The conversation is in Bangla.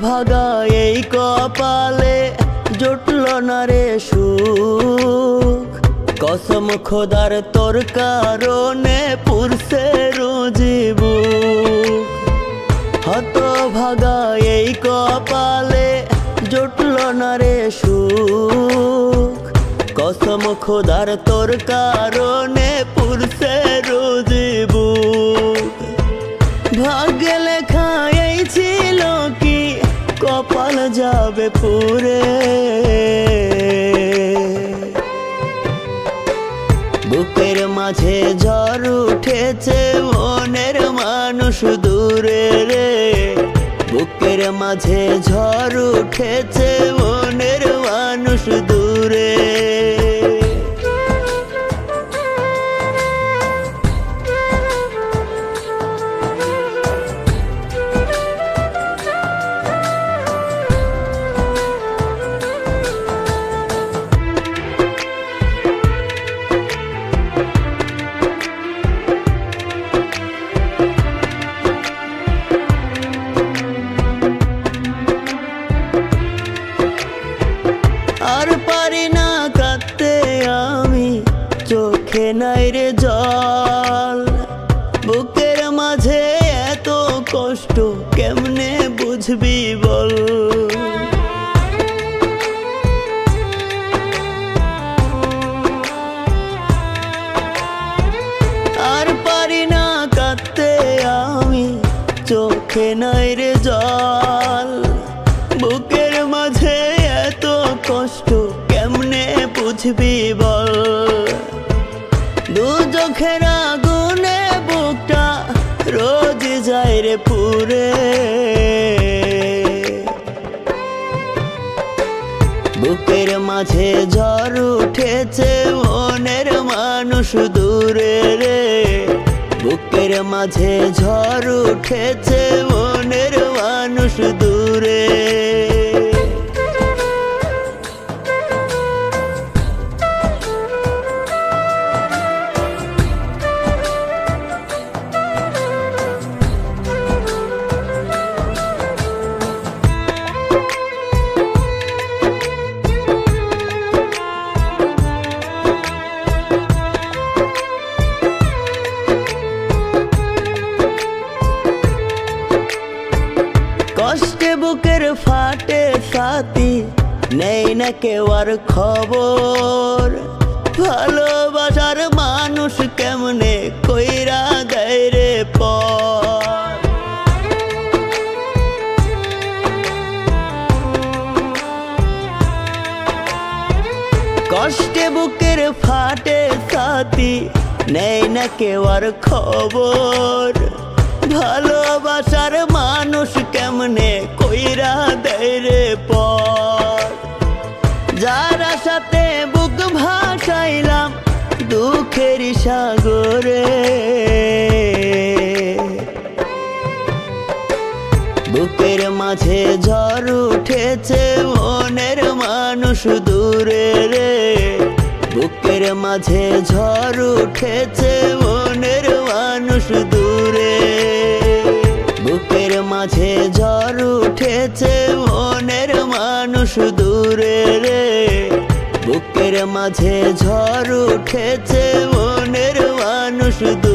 ভাগা এই কপালে জুটল না রে সুখ। কসম খোদার তোর কারণে পুরছে রোজি বুক। হত ভাগা এই কপালে জুটল না রে সুখ। কসম খোদার তোর কারণে পুরছে রোজি বুক। ভাগ্যে লেখা এই ছিল কি কপাল যাবে পুরে। বুকের মাঝে ঝড় উঠেছে মনের মানুষ দূরে রে। বুকের মাঝে ঝড় উঠেছে মনের মানুষ দূরে। আর পারি না কাঁদতে আমি, চোখে নাই রে জল। বুকের মাঝে এত কষ্ট কেমনে বুঝবি বল। আর পারি না কাঁদতে আমি, চোখে নাই রে জল। বুকের মাঝে এত কষ্ট কেমনে বুঝবি বল। দু চোখের আগুনে বুকটা রোজ যায় রে পুরে। বুকের মাঝে ঝড় উঠেছে মনের মানুষ দূরে রে। বুকের মাঝে ঝড় উঠেছে মনের মানুষ দূরে। কষ্টে বুকের ফাটে ছাতি, নেই না কেউ আর খবর। ভালোবাসার মানুষ কেমনে কইরা দেয় রে পর। কষ্টে বুকের ফাটে ছাতি, নেই না কেউ আর খবর। ভালোবাসার মানুষ কেমনে কইরা দেয় রে পর। যারা সাথে বুক ভাসাইলাম দুঃখের সাগরে। বুকের মাঝে ঝড় উঠেছে মনের মানুষ দূরে রে। বুকের মাঝে ঝড় উঠেছে মনের মানুষ দূরে। বুকের মাঝে ঝড় উঠেছে মনের মানুষ দূরে রে। বুকের মাঝে ঝড় উঠেছে মনের মানুষ দূরে।